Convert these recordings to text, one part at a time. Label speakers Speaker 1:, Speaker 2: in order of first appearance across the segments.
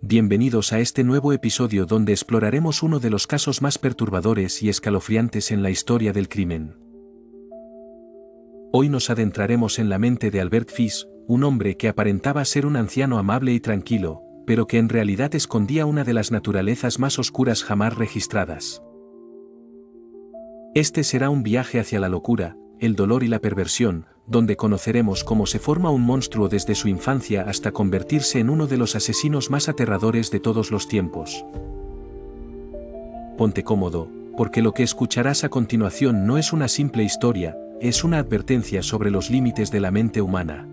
Speaker 1: bienvenidos a este nuevo episodio donde exploraremos uno de los casos más perturbadores y escalofriantes en la historia del crimen. Hoy nos adentraremos en la mente de Albert Fish, un hombre que aparentaba ser un anciano amable y tranquilo, pero que en realidad escondía una de las naturalezas más oscuras jamás registradas. Este será un viaje hacia la locura, el dolor y la perversión, donde conoceremos cómo se forma un monstruo desde su infancia hasta convertirse en uno de los asesinos más aterradores de todos los tiempos. Ponte cómodo, porque lo que escucharás a continuación no es una simple historia, es una advertencia sobre los límites de la mente humana.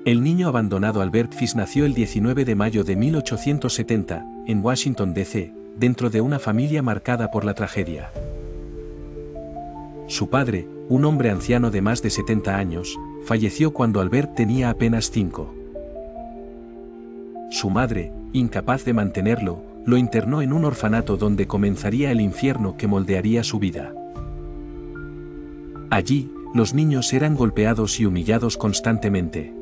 Speaker 1: El niño abandonado Albert Fish nació el 19 de mayo de 1870, en Washington, D.C., dentro de una familia marcada por la tragedia. Su padre, un hombre anciano de más de 70 años, falleció cuando Albert tenía apenas 5. Su madre, incapaz de mantenerlo, lo internó en un orfanato donde comenzaría el infierno que moldearía su vida. Allí, los niños eran golpeados y humillados constantemente.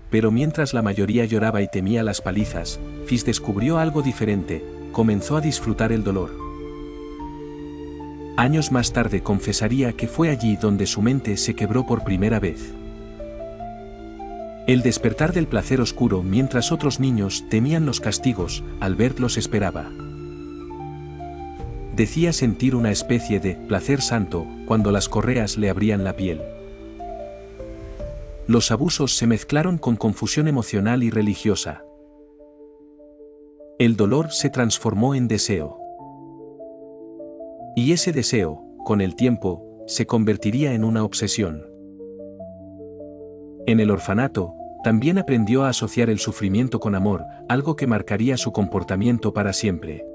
Speaker 1: Pero mientras la mayoría lloraba y temía las palizas, Fish descubrió algo diferente, comenzó a disfrutar el dolor. Años más tarde confesaría que fue allí donde su mente se quebró por primera vez. El despertar del placer oscuro mientras otros niños temían los castigos, Albert los esperaba. Decía sentir una especie de placer santo cuando las correas le abrían la piel. Los abusos se mezclaron con confusión emocional y religiosa. El dolor se transformó en deseo. Y ese deseo, con el tiempo, se convertiría en una obsesión. En el orfanato, también aprendió a asociar el sufrimiento con amor, algo que marcaría su comportamiento para siempre.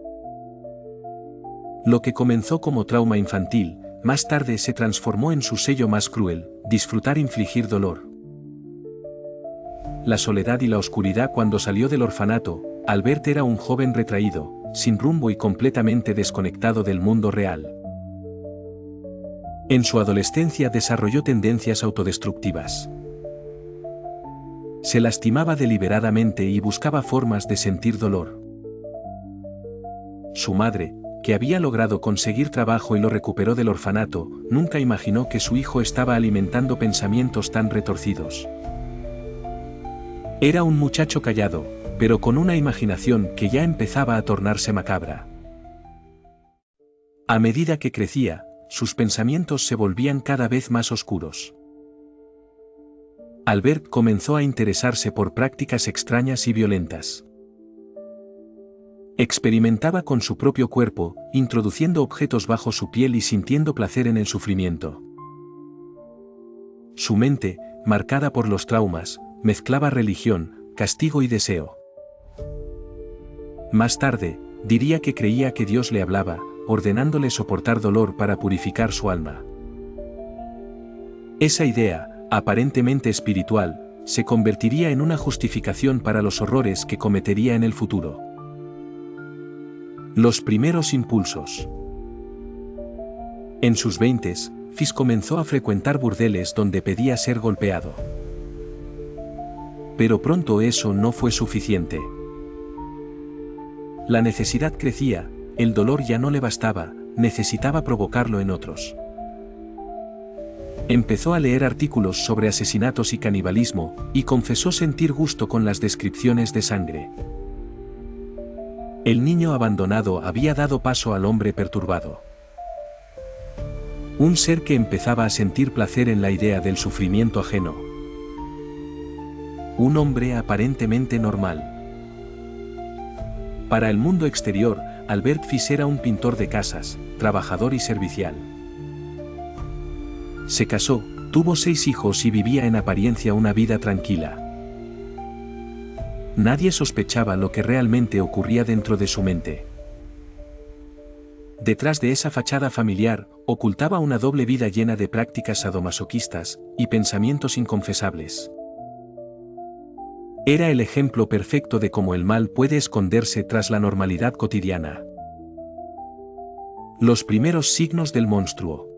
Speaker 1: Lo que comenzó como trauma infantil, más tarde se transformó en su sello más cruel, disfrutar infligir dolor. La soledad y la oscuridad. Cuando salió del orfanato, Albert era un joven retraído, sin rumbo y completamente desconectado del mundo real. En su adolescencia desarrolló tendencias autodestructivas. Se lastimaba deliberadamente y buscaba formas de sentir dolor. Su madre, que había logrado conseguir trabajo y lo recuperó del orfanato, nunca imaginó que su hijo estaba alimentando pensamientos tan retorcidos. Era un muchacho callado, pero con una imaginación que ya empezaba a tornarse macabra. A medida que crecía, sus pensamientos se volvían cada vez más oscuros. Albert comenzó a interesarse por prácticas extrañas y violentas. Experimentaba con su propio cuerpo, introduciendo objetos bajo su piel y sintiendo placer en el sufrimiento. Su mente, marcada por los traumas, mezclaba religión, castigo y deseo. Más tarde, diría que creía que Dios le hablaba, ordenándole soportar dolor para purificar su alma. Esa idea, aparentemente espiritual, se convertiría en una justificación para los horrores que cometería en el futuro. Los primeros impulsos. En sus 20s, Fish comenzó a frecuentar burdeles donde pedía ser golpeado. Pero pronto eso no fue suficiente. La necesidad crecía, el dolor ya no le bastaba, necesitaba provocarlo en otros. Empezó a leer artículos sobre asesinatos y canibalismo, y confesó sentir gusto con las descripciones de sangre. El niño abandonado había dado paso al hombre perturbado. Un ser que empezaba a sentir placer en la idea del sufrimiento ajeno. Un hombre aparentemente normal. Para el mundo exterior, Albert Fish era un pintor de casas, trabajador y servicial. Se casó, tuvo 6 hijos y vivía en apariencia una vida tranquila. Nadie sospechaba lo que realmente ocurría dentro de su mente. Detrás de esa fachada familiar, ocultaba una doble vida llena de prácticas sadomasoquistas y pensamientos inconfesables. Era el ejemplo perfecto de cómo el mal puede esconderse tras la normalidad cotidiana. Los primeros signos del monstruo.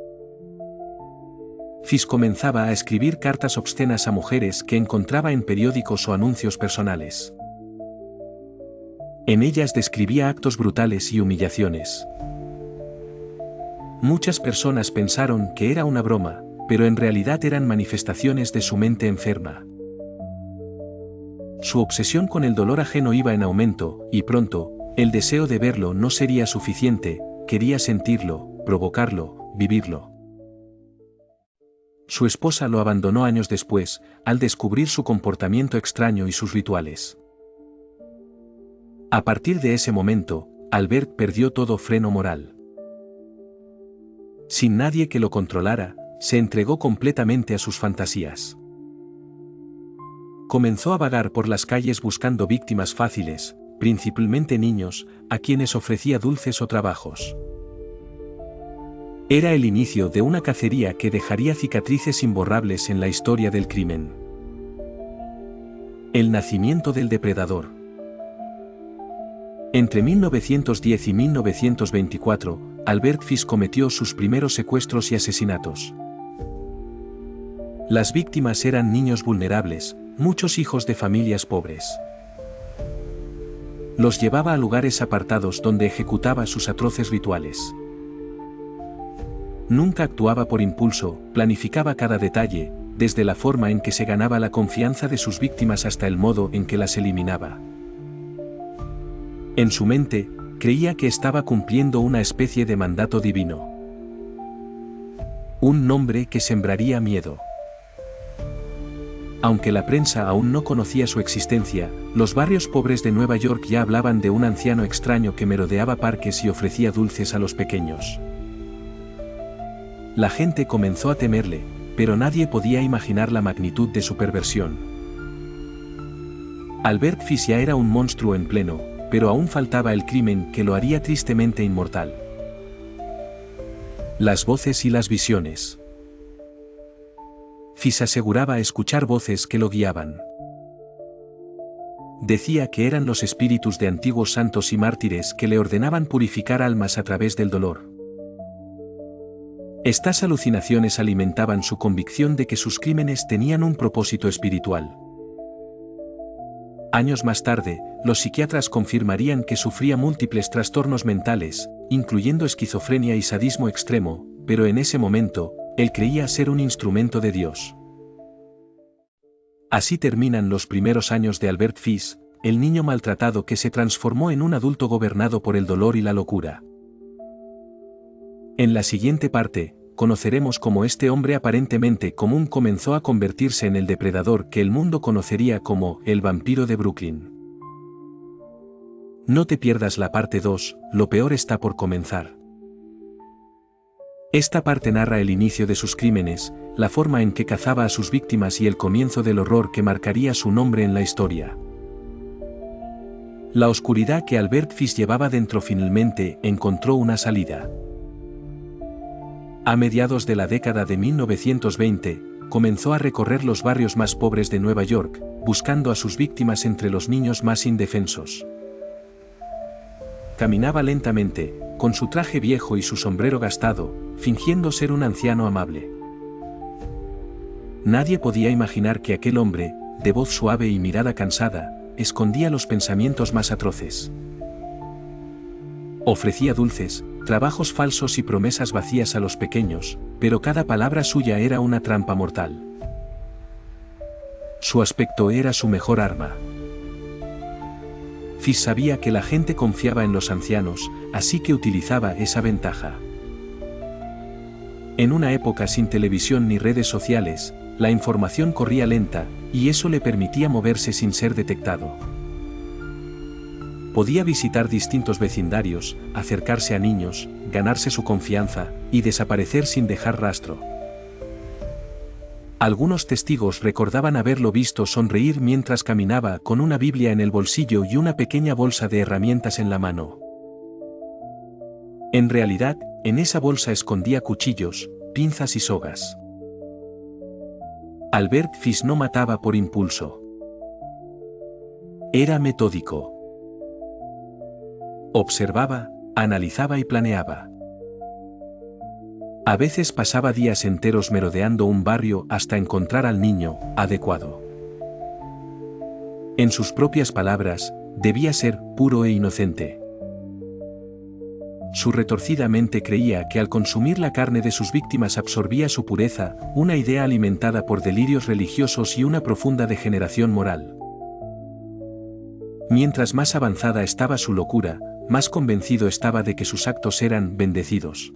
Speaker 1: Fish comenzaba a escribir cartas obscenas a mujeres que encontraba en periódicos o anuncios personales. En ellas describía actos brutales y humillaciones. Muchas personas pensaron que era una broma, pero en realidad eran manifestaciones de su mente enferma. Su obsesión con el dolor ajeno iba en aumento, y pronto, el deseo de verlo no sería suficiente, quería sentirlo, provocarlo, vivirlo. Su esposa lo abandonó años después, al descubrir su comportamiento extraño y sus rituales. A partir de ese momento, Albert perdió todo freno moral. Sin nadie que lo controlara, se entregó completamente a sus fantasías. Comenzó a vagar por las calles buscando víctimas fáciles, principalmente niños, a quienes ofrecía dulces o trabajos. Era el inicio de una cacería que dejaría cicatrices imborrables en la historia del crimen. El nacimiento del depredador. Entre 1910 y 1924, Albert Fish cometió sus primeros secuestros y asesinatos. Las víctimas eran niños vulnerables, muchos hijos de familias pobres. Los llevaba a lugares apartados donde ejecutaba sus atroces rituales. Nunca actuaba por impulso, planificaba cada detalle, desde la forma en que se ganaba la confianza de sus víctimas hasta el modo en que las eliminaba. En su mente, creía que estaba cumpliendo una especie de mandato divino. Un nombre que sembraría miedo. Aunque la prensa aún no conocía su existencia, los barrios pobres de Nueva York ya hablaban de un anciano extraño que merodeaba parques y ofrecía dulces a los pequeños. La gente comenzó a temerle, pero nadie podía imaginar la magnitud de su perversión. Albert Fish ya era un monstruo en pleno, pero aún faltaba el crimen que lo haría tristemente inmortal. Las voces y las visiones. Fish aseguraba escuchar voces que lo guiaban. Decía que eran los espíritus de antiguos santos y mártires que le ordenaban purificar almas a través del dolor. Estas alucinaciones alimentaban su convicción de que sus crímenes tenían un propósito espiritual. Años más tarde, los psiquiatras confirmarían que sufría múltiples trastornos mentales, incluyendo esquizofrenia y sadismo extremo, pero en ese momento, él creía ser un instrumento de Dios. Así terminan los primeros años de Albert Fish, el niño maltratado que se transformó en un adulto gobernado por el dolor y la locura. En la siguiente parte, conoceremos cómo este hombre aparentemente común comenzó a convertirse en el depredador que el mundo conocería como el vampiro de Brooklyn. No te pierdas la parte 2, lo peor está por comenzar. Esta parte narra el inicio de sus crímenes, la forma en que cazaba a sus víctimas y el comienzo del horror que marcaría su nombre en la historia. La oscuridad que Albert Fish llevaba dentro finalmente encontró una salida. A mediados de la década de 1920, comenzó a recorrer los barrios más pobres de Nueva York, buscando a sus víctimas entre los niños más indefensos. Caminaba lentamente, con su traje viejo y su sombrero gastado, fingiendo ser un anciano amable. Nadie podía imaginar que aquel hombre, de voz suave y mirada cansada, escondía los pensamientos más atroces. Ofrecía dulces, trabajos falsos y promesas vacías a los pequeños, pero cada palabra suya era una trampa mortal. Su aspecto era su mejor arma. Fish sabía que la gente confiaba en los ancianos, así que utilizaba esa ventaja. En una época sin televisión ni redes sociales, la información corría lenta, y eso le permitía moverse sin ser detectado. Podía visitar distintos vecindarios, acercarse a niños, ganarse su confianza, y desaparecer sin dejar rastro. Algunos testigos recordaban haberlo visto sonreír mientras caminaba con una Biblia en el bolsillo y una pequeña bolsa de herramientas en la mano. En realidad, en esa bolsa escondía cuchillos, pinzas y sogas. Albert Fish no mataba por impulso. Era metódico. Observaba, analizaba y planeaba. A veces pasaba días enteros merodeando un barrio hasta encontrar al niño adecuado. En sus propias palabras, debía ser puro e inocente. Su retorcida mente creía que al consumir la carne de sus víctimas absorbía su pureza, una idea alimentada por delirios religiosos y una profunda degeneración moral. Mientras más avanzada estaba su locura, más convencido estaba de que sus actos eran bendecidos.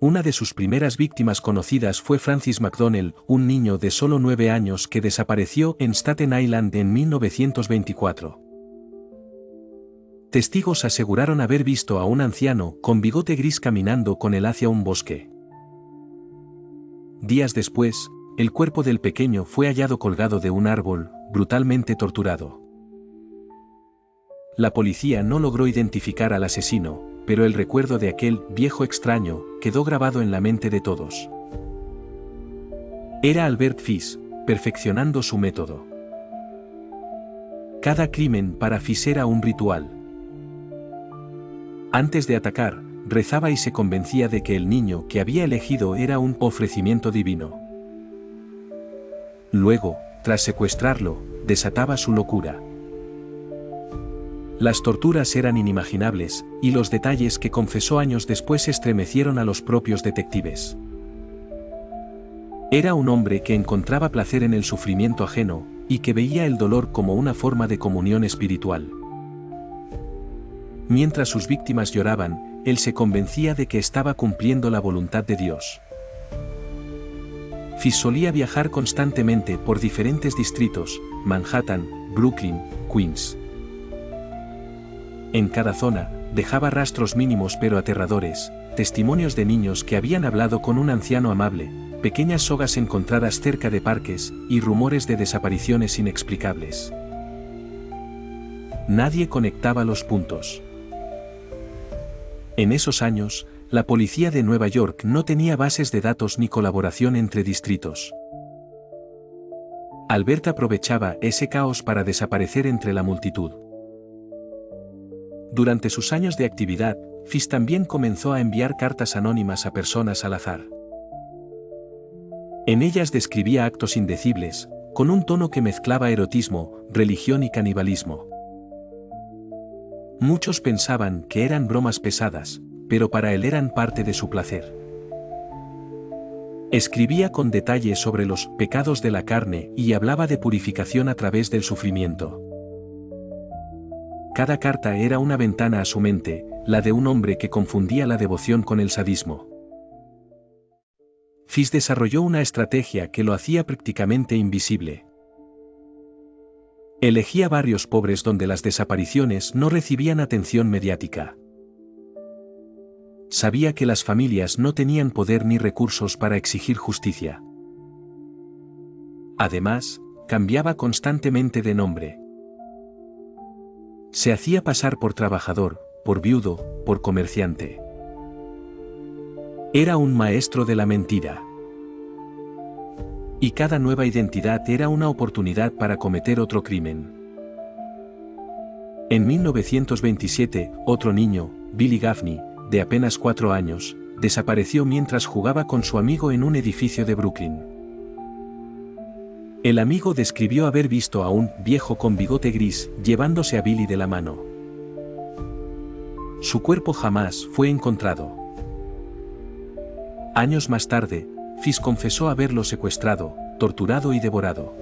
Speaker 1: Una de sus primeras víctimas conocidas fue Francis McDonnell, un niño de solo 9 años que desapareció en Staten Island en 1924. Testigos aseguraron haber visto a un anciano con bigote gris caminando con él hacia un bosque. Días después, el cuerpo del pequeño fue hallado colgado de un árbol, brutalmente torturado. La policía no logró identificar al asesino, pero el recuerdo de aquel viejo extraño quedó grabado en la mente de todos. Era Albert Fish, perfeccionando su método. Cada crimen para Fish era un ritual. Antes de atacar, rezaba y se convencía de que el niño que había elegido era un ofrecimiento divino. Luego, tras secuestrarlo, desataba su locura. Las torturas eran inimaginables, y los detalles que confesó años después estremecieron a los propios detectives. Era un hombre que encontraba placer en el sufrimiento ajeno, y que veía el dolor como una forma de comunión espiritual. Mientras sus víctimas lloraban, él se convencía de que estaba cumpliendo la voluntad de Dios. Fish solía viajar constantemente por diferentes distritos, Manhattan, Brooklyn, Queens. En cada zona, dejaba rastros mínimos pero aterradores, testimonios de niños que habían hablado con un anciano amable, pequeñas sogas encontradas cerca de parques, y rumores de desapariciones inexplicables. Nadie conectaba los puntos. En esos años, la policía de Nueva York no tenía bases de datos ni colaboración entre distritos. Albert aprovechaba ese caos para desaparecer entre la multitud. Durante sus años de actividad, Fish también comenzó a enviar cartas anónimas a personas al azar. En ellas describía actos indecibles, con un tono que mezclaba erotismo, religión y canibalismo. Muchos pensaban que eran bromas pesadas, pero para él eran parte de su placer. Escribía con detalle sobre los pecados de la carne y hablaba de purificación a través del sufrimiento. Cada carta era una ventana a su mente, la de un hombre que confundía la devoción con el sadismo. Fish desarrolló una estrategia que lo hacía prácticamente invisible. Elegía barrios pobres donde las desapariciones no recibían atención mediática. Sabía que las familias no tenían poder ni recursos para exigir justicia. Además, cambiaba constantemente de nombre. Se hacía pasar por trabajador, por viudo, por comerciante. Era un maestro de la mentira. Y cada nueva identidad era una oportunidad para cometer otro crimen. En 1927, otro niño, Billy Gaffney, de apenas 4 años, desapareció mientras jugaba con su amigo en un edificio de Brooklyn. El amigo describió haber visto a un viejo con bigote gris llevándose a Billy de la mano. Su cuerpo jamás fue encontrado. Años más tarde, Fish confesó haberlo secuestrado, torturado y devorado.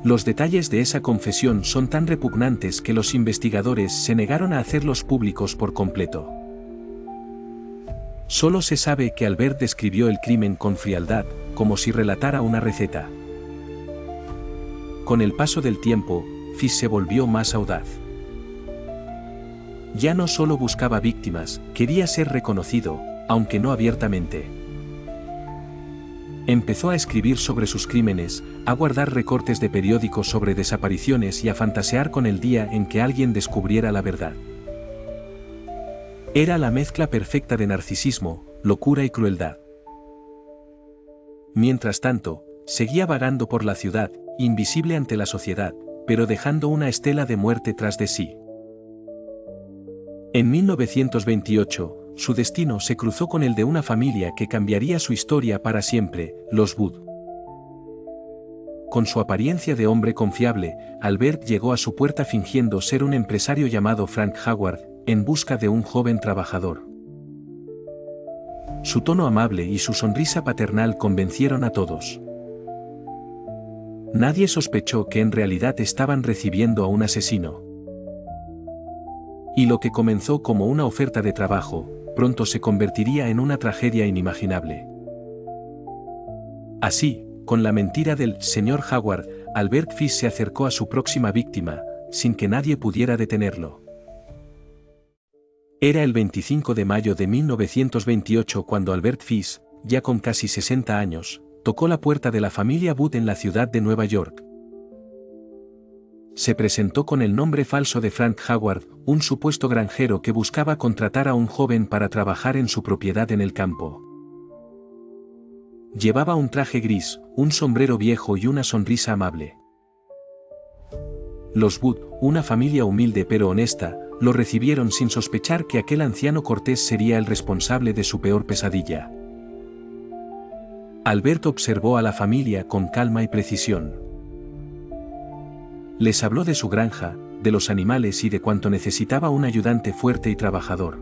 Speaker 1: Los detalles de esa confesión son tan repugnantes que los investigadores se negaron a hacerlos públicos por completo. Solo se sabe que Albert describió el crimen con frialdad, como si relatara una receta. Con el paso del tiempo, Fish se volvió más audaz. Ya no solo buscaba víctimas, quería ser reconocido, aunque no abiertamente. Empezó a escribir sobre sus crímenes, a guardar recortes de periódicos sobre desapariciones y a fantasear con el día en que alguien descubriera la verdad. Era la mezcla perfecta de narcisismo, locura y crueldad. Mientras tanto, seguía vagando por la ciudad, invisible ante la sociedad, pero dejando una estela de muerte tras de sí. En 1928, su destino se cruzó con el de una familia que cambiaría su historia para siempre, los Wood. Con su apariencia de hombre confiable, Albert llegó a su puerta fingiendo ser un empresario llamado Frank Howard, en busca de un joven trabajador. Su tono amable y su sonrisa paternal convencieron a todos. Nadie sospechó que en realidad estaban recibiendo a un asesino. Y lo que comenzó como una oferta de trabajo, pronto se convertiría en una tragedia inimaginable. Así, con la mentira del señor Howard, Albert Fish se acercó a su próxima víctima, sin que nadie pudiera detenerlo. Era el 25 de mayo de 1928 cuando Albert Fish, ya con casi 60 años, tocó la puerta de la familia Wood en la ciudad de Nueva York. Se presentó con el nombre falso de Frank Howard, un supuesto granjero que buscaba contratar a un joven para trabajar en su propiedad en el campo. Llevaba un traje gris, un sombrero viejo y una sonrisa amable. Los Wood, una familia humilde pero honesta, lo recibieron sin sospechar que aquel anciano cortés sería el responsable de su peor pesadilla. Albert observó a la familia con calma y precisión. Les habló de su granja, de los animales y de cuánto necesitaba un ayudante fuerte y trabajador.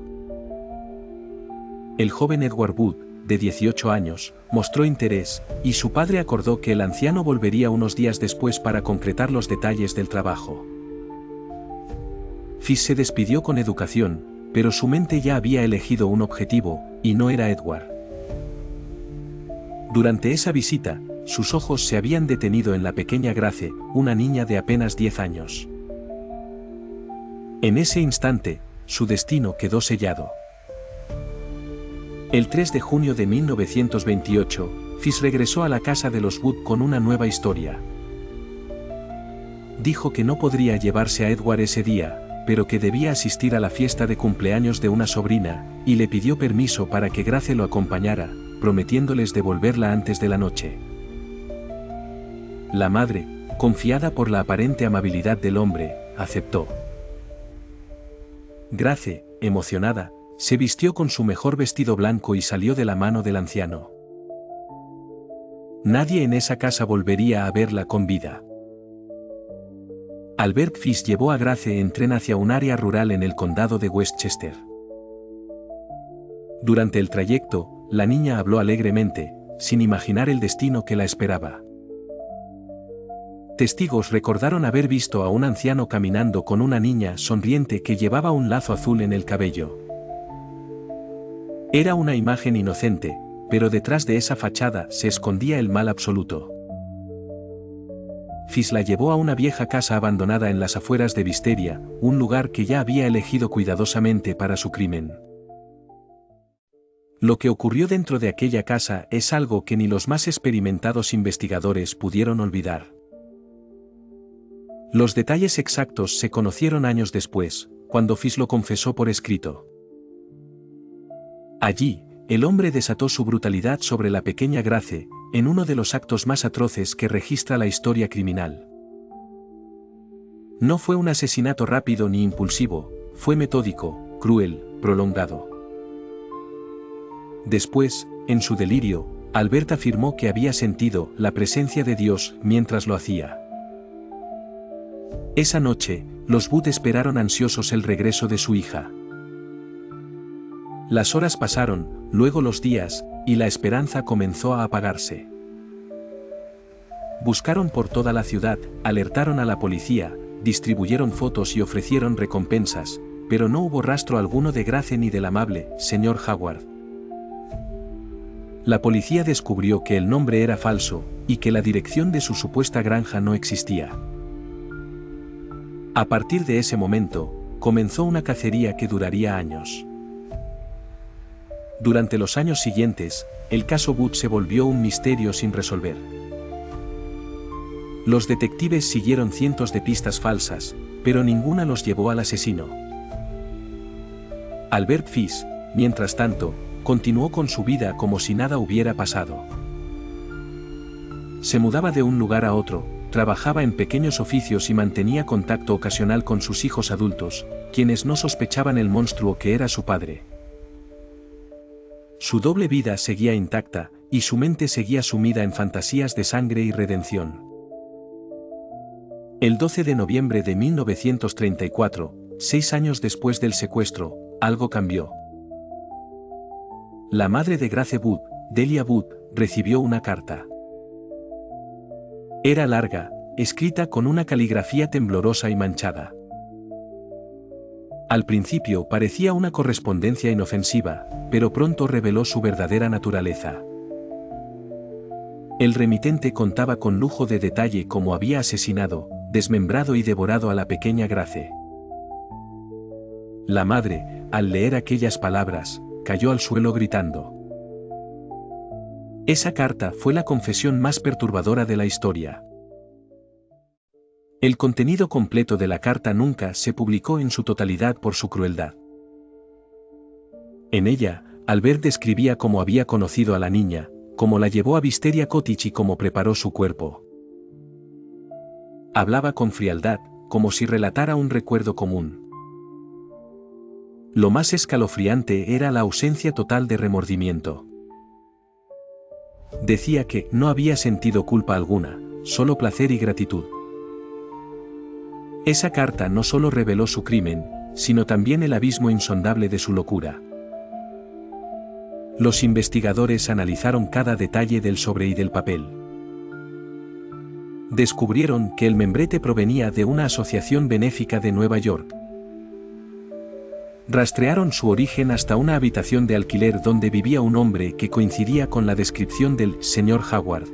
Speaker 1: El joven Edward Wood, de 18 años, mostró interés, y su padre acordó que el anciano volvería unos días después para concretar los detalles del trabajo. Fish se despidió con educación, pero su mente ya había elegido un objetivo, y no era Edward. Durante esa visita, sus ojos se habían detenido en la pequeña Grace, una niña de apenas 10 años. En ese instante, su destino quedó sellado. El 3 de junio de 1928, Fish regresó a la casa de los Wood con una nueva historia. Dijo que no podría llevarse a Edward ese día, pero que debía asistir a la fiesta de cumpleaños de una sobrina, y le pidió permiso para que Grace lo acompañara, prometiéndoles devolverla antes de la noche. La madre, confiada por la aparente amabilidad del hombre, aceptó. Grace, emocionada, se vistió con su mejor vestido blanco y salió de la mano del anciano. Nadie en esa casa volvería a verla con vida. Albert Fish llevó a Grace en tren hacia un área rural en el condado de Westchester. Durante el trayecto, la niña habló alegremente, sin imaginar el destino que la esperaba. Testigos recordaron haber visto a un anciano caminando con una niña sonriente que llevaba un lazo azul en el cabello. Era una imagen inocente, pero detrás de esa fachada se escondía el mal absoluto. Fish la llevó a una vieja casa abandonada en las afueras de Wisteria, un lugar que ya había elegido cuidadosamente para su crimen. Lo que ocurrió dentro de aquella casa es algo que ni los más experimentados investigadores pudieron olvidar. Los detalles exactos se conocieron años después, cuando Fish lo confesó por escrito. Allí, el hombre desató su brutalidad sobre la pequeña Grace, en uno de los actos más atroces que registra la historia criminal. No fue un asesinato rápido ni impulsivo, fue metódico, cruel, prolongado. Después, en su delirio, Albert afirmó que había sentido la presencia de Dios mientras lo hacía. Esa noche, los Wood esperaron ansiosos el regreso de su hija. Las horas pasaron, luego los días, y la esperanza comenzó a apagarse. Buscaron por toda la ciudad, alertaron a la policía, distribuyeron fotos y ofrecieron recompensas, pero no hubo rastro alguno de Grace ni del amable señor Howard. La policía descubrió que el nombre era falso, y que la dirección de su supuesta granja no existía. A partir de ese momento, comenzó una cacería que duraría años. Durante los años siguientes, el caso Wood se volvió un misterio sin resolver. Los detectives siguieron cientos de pistas falsas, pero ninguna los llevó al asesino. Albert Fish, mientras tanto, continuó con su vida como si nada hubiera pasado. Se mudaba de un lugar a otro, trabajaba en pequeños oficios y mantenía contacto ocasional con sus hijos adultos, quienes no sospechaban el monstruo que era su padre. Su doble vida seguía intacta, y su mente seguía sumida en fantasías de sangre y redención. El 12 de noviembre de 1934, 6 años después del secuestro, algo cambió. La madre de Grace Wood, Delia Wood, recibió una carta. Era larga, escrita con una caligrafía temblorosa y manchada. Al principio parecía una correspondencia inofensiva, pero pronto reveló su verdadera naturaleza. El remitente contaba con lujo de detalle cómo había asesinado, desmembrado y devorado a la pequeña Grace. La madre, al leer aquellas palabras, cayó al suelo gritando. Esa carta fue la confesión más perturbadora de la historia. El contenido completo de la carta nunca se publicó en su totalidad por su crueldad. En ella, Albert describía cómo había conocido a la niña, cómo la llevó a Wisteria Cottage y cómo preparó su cuerpo. Hablaba con frialdad, como si relatara un recuerdo común. Lo más escalofriante era la ausencia total de remordimiento. Decía que no había sentido culpa alguna, solo placer y gratitud. Esa carta no solo reveló su crimen, sino también el abismo insondable de su locura. Los investigadores analizaron cada detalle del sobre y del papel. Descubrieron que el membrete provenía de una asociación benéfica de Nueva York. Rastrearon su origen hasta una habitación de alquiler donde vivía un hombre que coincidía con la descripción del señor Howard.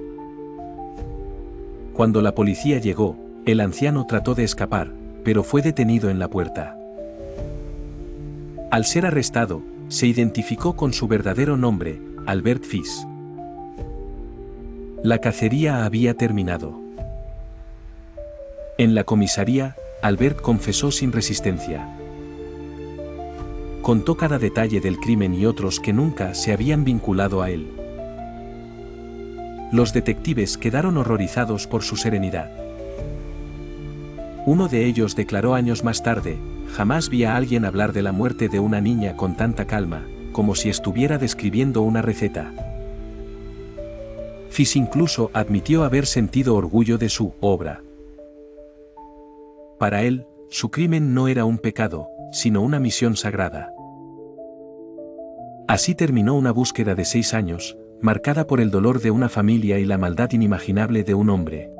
Speaker 1: Cuando la policía llegó, el anciano trató de escapar, pero fue detenido en la puerta. Al ser arrestado, se identificó con su verdadero nombre, Albert Fish. La cacería había terminado. En la comisaría, Albert confesó sin resistencia. Contó cada detalle del crimen y otros que nunca se habían vinculado a él. Los detectives quedaron horrorizados por su serenidad. Uno de ellos declaró años más tarde, jamás vi a alguien hablar de la muerte de una niña con tanta calma, como si estuviera describiendo una receta. Fish incluso admitió haber sentido orgullo de su obra. Para él, su crimen no era un pecado, sino una misión sagrada. Así terminó una búsqueda de 6 años, marcada por el dolor de una familia y la maldad inimaginable de un hombre.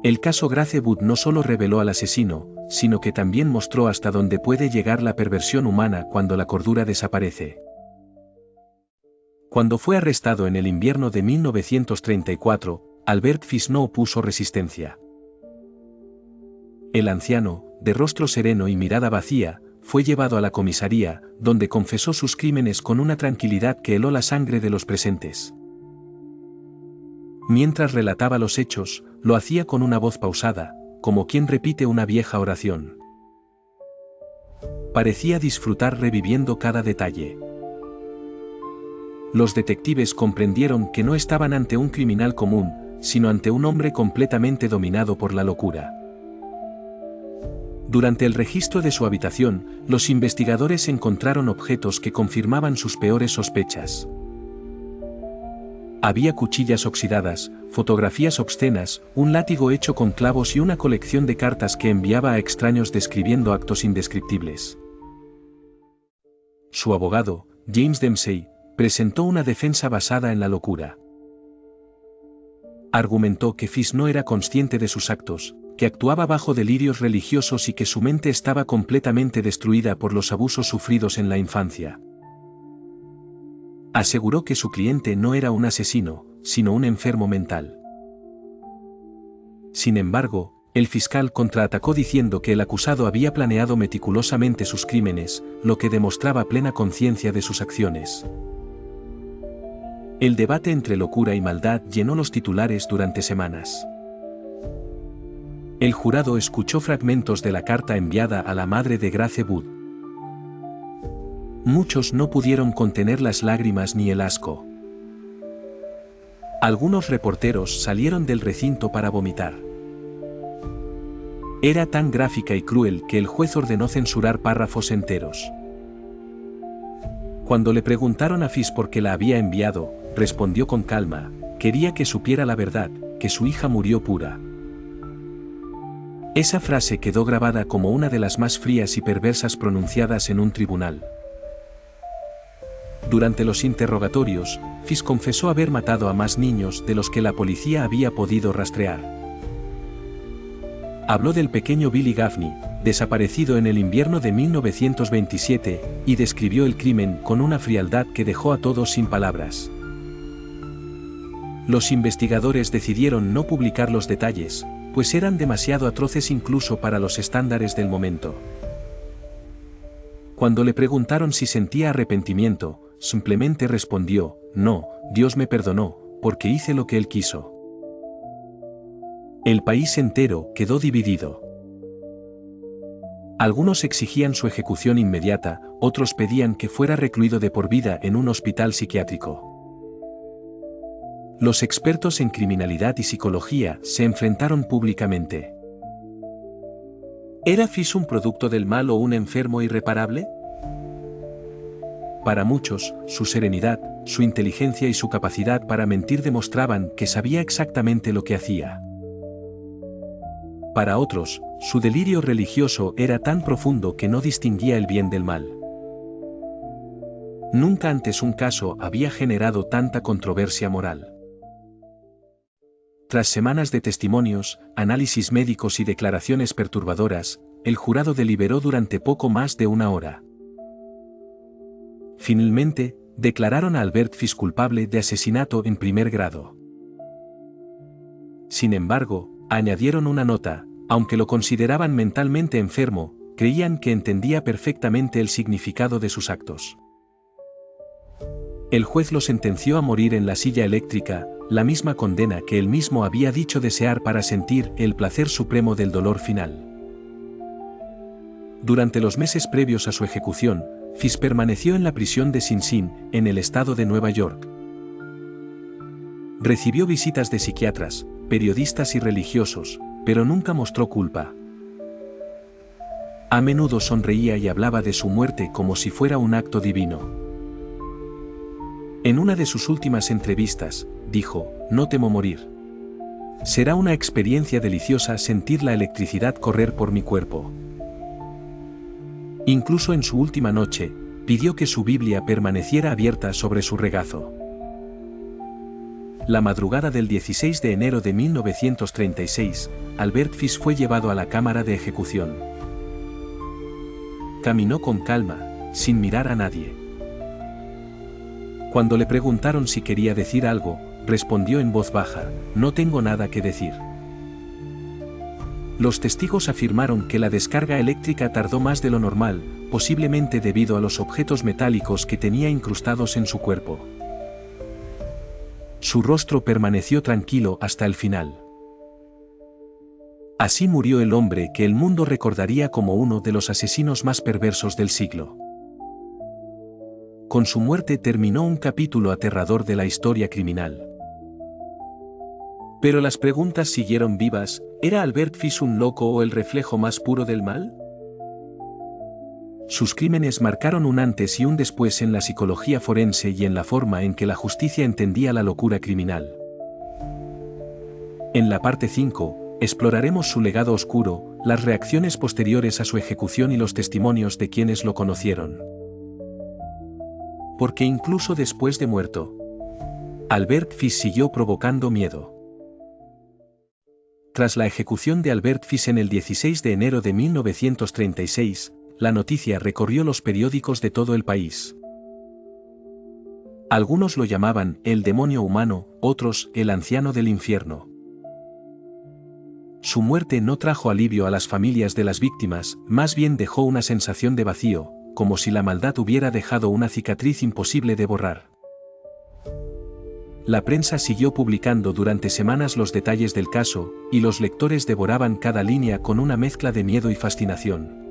Speaker 1: El caso Grace Wood no solo reveló al asesino, sino que también mostró hasta dónde puede llegar la perversión humana cuando la cordura desaparece. Cuando fue arrestado en el invierno de 1934, Albert Fish no opuso resistencia. El anciano, de rostro sereno y mirada vacía, fue llevado a la comisaría, donde confesó sus crímenes con una tranquilidad que heló la sangre de los presentes. Mientras relataba los hechos, lo hacía con una voz pausada, como quien repite una vieja oración. Parecía disfrutar reviviendo cada detalle. Los detectives comprendieron que no estaban ante un criminal común, sino ante un hombre completamente dominado por la locura. Durante el registro de su habitación, los investigadores encontraron objetos que confirmaban sus peores sospechas. Había cuchillas oxidadas, fotografías obscenas, un látigo hecho con clavos y una colección de cartas que enviaba a extraños describiendo actos indescriptibles. Su abogado, James Dempsey, presentó una defensa basada en la locura. Argumentó que Fish no era consciente de sus actos, que actuaba bajo delirios religiosos y que su mente estaba completamente destruida por los abusos sufridos en la infancia. Aseguró que su cliente no era un asesino, sino un enfermo mental. Sin embargo, el fiscal contraatacó diciendo que el acusado había planeado meticulosamente sus crímenes, lo que demostraba plena conciencia de sus acciones. El debate entre locura y maldad llenó los titulares durante semanas. El jurado escuchó fragmentos de la carta enviada a la madre de Grace Wood. Muchos no pudieron contener las lágrimas ni el asco. Algunos reporteros salieron del recinto para vomitar. Era tan gráfica y cruel que el juez ordenó censurar párrafos enteros. Cuando le preguntaron a Fish por qué la había enviado, respondió con calma: quería que supiera la verdad, que su hija murió pura. Esa frase quedó grabada como una de las más frías y perversas pronunciadas en un tribunal. Durante los interrogatorios, Fish confesó haber matado a más niños de los que la policía había podido rastrear. Habló del pequeño Billy Gaffney, desaparecido en el invierno de 1927, y describió el crimen con una frialdad que dejó a todos sin palabras. Los investigadores decidieron no publicar los detalles, pues eran demasiado atroces incluso para los estándares del momento. Cuando le preguntaron si sentía arrepentimiento, simplemente respondió: no, Dios me perdonó, porque hice lo que Él quiso. El país entero quedó dividido. Algunos exigían su ejecución inmediata, otros pedían que fuera recluido de por vida en un hospital psiquiátrico. Los expertos en criminalidad y psicología se enfrentaron públicamente. ¿Era Fish un producto del mal o un enfermo irreparable? Para muchos, su serenidad, su inteligencia y su capacidad para mentir demostraban que sabía exactamente lo que hacía. Para otros, su delirio religioso era tan profundo que no distinguía el bien del mal. Nunca antes un caso había generado tanta controversia moral. Tras semanas de testimonios, análisis médicos y declaraciones perturbadoras, el jurado deliberó durante poco más de una hora. Finalmente, declararon a Albert Fish culpable de asesinato en primer grado. Sin embargo, añadieron una nota: aunque lo consideraban mentalmente enfermo, creían que entendía perfectamente el significado de sus actos. El juez lo sentenció a morir en la silla eléctrica, la misma condena que él mismo había dicho desear para sentir el placer supremo del dolor final. Durante los meses previos a su ejecución, Fish permaneció en la prisión de Sing Sing, en el estado de Nueva York. Recibió visitas de psiquiatras, periodistas y religiosos, pero nunca mostró culpa. A menudo sonreía y hablaba de su muerte como si fuera un acto divino. En una de sus últimas entrevistas, dijo: no temo morir. Será una experiencia deliciosa sentir la electricidad correr por mi cuerpo. Incluso en su última noche, pidió que su Biblia permaneciera abierta sobre su regazo. La madrugada del 16 de enero de 1936, Albert Fish fue llevado a la cámara de ejecución. Caminó con calma, sin mirar a nadie. Cuando le preguntaron si quería decir algo, respondió en voz baja: no tengo nada que decir. Los testigos afirmaron que la descarga eléctrica tardó más de lo normal, posiblemente debido a los objetos metálicos que tenía incrustados en su cuerpo. Su rostro permaneció tranquilo hasta el final. Así murió el hombre que el mundo recordaría como uno de los asesinos más perversos del siglo. Con su muerte terminó un capítulo aterrador de la historia criminal. Pero las preguntas siguieron vivas: ¿era Albert Fish un loco o el reflejo más puro del mal? Sus crímenes marcaron un antes y un después en la psicología forense y en la forma en que la justicia entendía la locura criminal. En la parte 5, exploraremos su legado oscuro, las reacciones posteriores a su ejecución y los testimonios de quienes lo conocieron. Porque incluso después de muerto, Albert Fish siguió provocando miedo. Tras la ejecución de Albert Fish en el 16 de enero de 1936, la noticia recorrió los periódicos de todo el país. Algunos lo llamaban el demonio humano, otros el anciano del infierno. Su muerte no trajo alivio a las familias de las víctimas, más bien dejó una sensación de vacío, como si la maldad hubiera dejado una cicatriz imposible de borrar. La prensa siguió publicando durante semanas los detalles del caso, y los lectores devoraban cada línea con una mezcla de miedo y fascinación.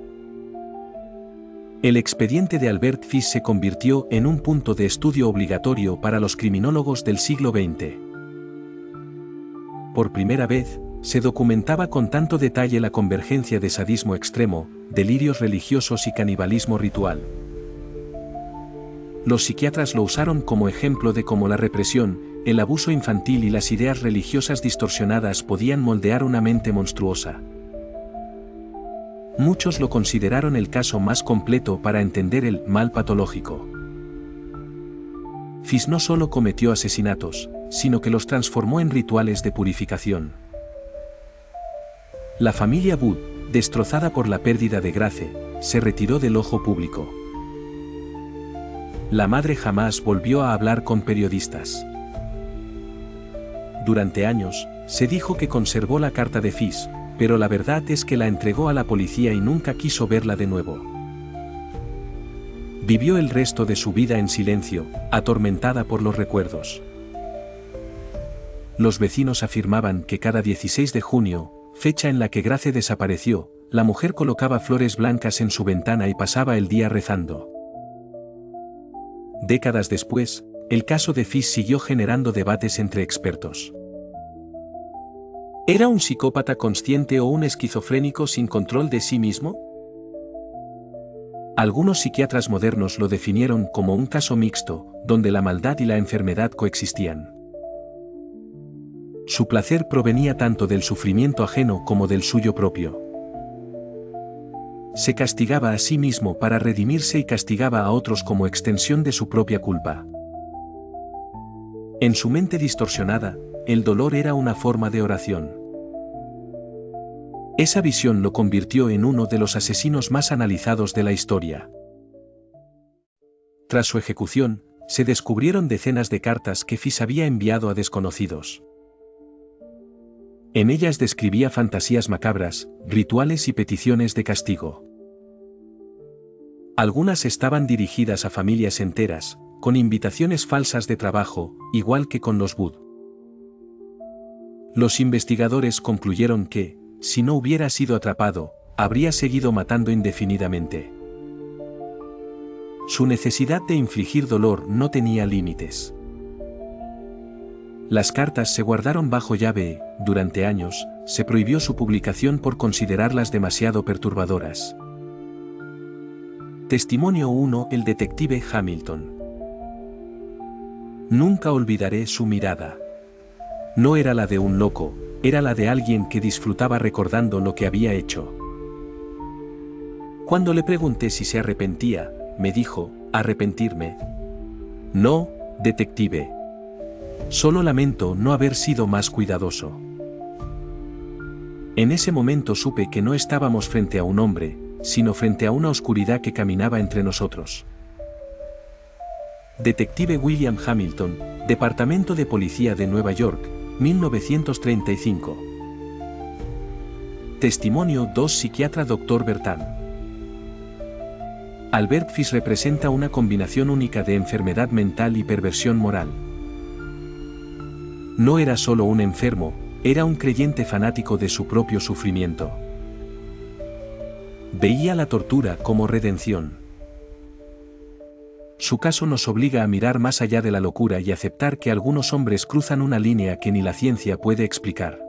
Speaker 1: El expediente de Albert Fish se convirtió en un punto de estudio obligatorio para los criminólogos del siglo XX. Por primera vez, se documentaba con tanto detalle la convergencia de sadismo extremo, delirios religiosos y canibalismo ritual. Los psiquiatras lo usaron como ejemplo de cómo la represión, el abuso infantil y las ideas religiosas distorsionadas podían moldear una mente monstruosa. Muchos lo consideraron el caso más completo para entender el mal patológico. Fish no solo cometió asesinatos, sino que los transformó en rituales de purificación. La familia Wood, destrozada por la pérdida de Grace, se retiró del ojo público. La madre jamás volvió a hablar con periodistas. Durante años, se dijo que conservó la carta de Fish, pero la verdad es que la entregó a la policía y nunca quiso verla de nuevo. Vivió el resto de su vida en silencio, atormentada por los recuerdos. Los vecinos afirmaban que cada 16 de junio, fecha en la que Grace desapareció, la mujer colocaba flores blancas en su ventana y pasaba el día rezando. Décadas después, el caso de Fish siguió generando debates entre expertos. ¿Era un psicópata consciente o un esquizofrénico sin control de sí mismo? Algunos psiquiatras modernos lo definieron como un caso mixto, donde la maldad y la enfermedad coexistían. Su placer provenía tanto del sufrimiento ajeno como del suyo propio. Se castigaba a sí mismo para redimirse y castigaba a otros como extensión de su propia culpa. En su mente distorsionada, el dolor era una forma de oración. Esa visión lo convirtió en uno de los asesinos más analizados de la historia. Tras su ejecución, se descubrieron decenas de cartas que Fish había enviado a desconocidos. En ellas describía fantasías macabras, rituales y peticiones de castigo. Algunas estaban dirigidas a familias enteras, con invitaciones falsas de trabajo, igual que con los Wood. Los investigadores concluyeron que, si no hubiera sido atrapado, habría seguido matando indefinidamente. Su necesidad de infligir dolor no tenía límites. Las cartas se guardaron bajo llave y, durante años, se prohibió su publicación por considerarlas demasiado perturbadoras. Testimonio 1. El detective Hamilton. Nunca olvidaré su mirada. No era la de un loco, era la de alguien que disfrutaba recordando lo que había hecho. Cuando le pregunté si se arrepentía, me dijo, ¿arrepentirme? No, detective. Solo lamento no haber sido más cuidadoso. En ese momento supe que no estábamos frente a un hombre, sino frente a una oscuridad que caminaba entre nosotros. Detective William Hamilton, Departamento de Policía de Nueva York, 1935. Testimonio 2. Psiquiatra Dr. Bertan. Albert Fish representa una combinación única de enfermedad mental y perversión moral. No era solo un enfermo, era un creyente fanático de su propio sufrimiento. Veía la tortura como redención. Su caso nos obliga a mirar más allá de la locura y aceptar que algunos hombres cruzan una línea que ni la ciencia puede explicar.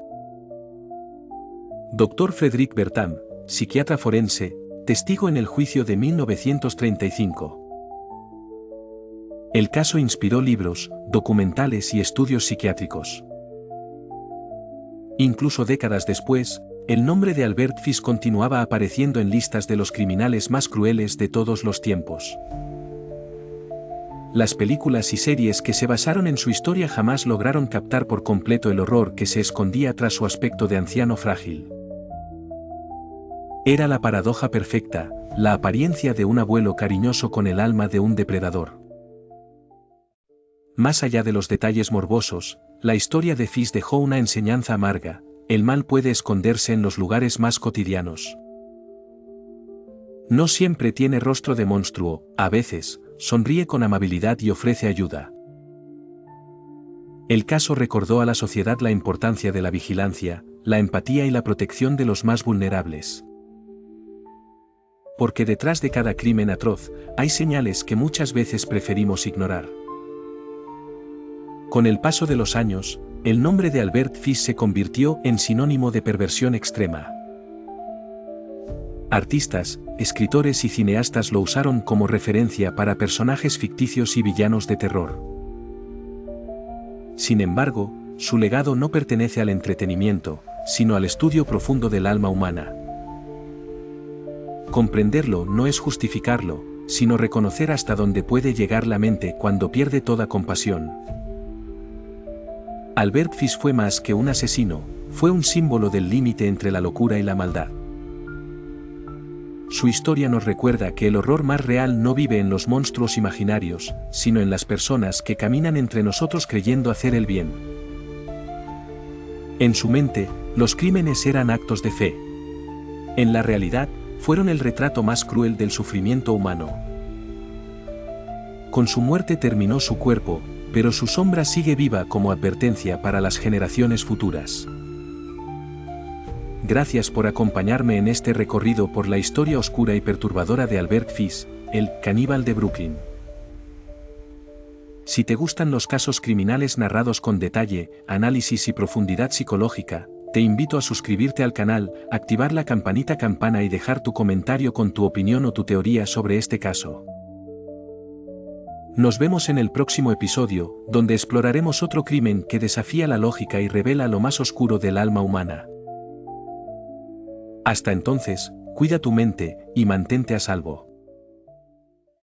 Speaker 1: Dr. Frederick Bertan, psiquiatra forense, testigo en el juicio de 1935. El caso inspiró libros, documentales y estudios psiquiátricos. Incluso décadas después, el nombre de Albert Fish continuaba apareciendo en listas de los criminales más crueles de todos los tiempos. Las películas y series que se basaron en su historia jamás lograron captar por completo el horror que se escondía tras su aspecto de anciano frágil. Era la paradoja perfecta, la apariencia de un abuelo cariñoso con el alma de un depredador. Más allá de los detalles morbosos, la historia de Fish dejó una enseñanza amarga: el mal puede esconderse en los lugares más cotidianos. No siempre tiene rostro de monstruo, a veces, sonríe con amabilidad y ofrece ayuda. El caso recordó a la sociedad la importancia de la vigilancia, la empatía y la protección de los más vulnerables. Porque detrás de cada crimen atroz, hay señales que muchas veces preferimos ignorar. Con el paso de los años, el nombre de Albert Fish se convirtió en sinónimo de perversión extrema. Artistas, escritores y cineastas lo usaron como referencia para personajes ficticios y villanos de terror. Sin embargo, su legado no pertenece al entretenimiento, sino al estudio profundo del alma humana. Comprenderlo no es justificarlo, sino reconocer hasta dónde puede llegar la mente cuando pierde toda compasión. Albert Fish fue más que un asesino, fue un símbolo del límite entre la locura y la maldad. Su historia nos recuerda que el horror más real no vive en los monstruos imaginarios, sino en las personas que caminan entre nosotros creyendo hacer el bien. En su mente, los crímenes eran actos de fe. En la realidad, fueron el retrato más cruel del sufrimiento humano. Con su muerte terminó su cuerpo, pero su sombra sigue viva como advertencia para las generaciones futuras. Gracias por acompañarme en este recorrido por la historia oscura y perturbadora de Albert Fish, el caníbal de Brooklyn. Si te gustan los casos criminales narrados con detalle, análisis y profundidad psicológica, te invito a suscribirte al canal, activar la campana y dejar tu comentario con tu opinión o tu teoría sobre este caso. Nos vemos en el próximo episodio, donde exploraremos otro crimen que desafía la lógica y revela lo más oscuro del alma humana. Hasta entonces, cuida tu mente y mantente a salvo.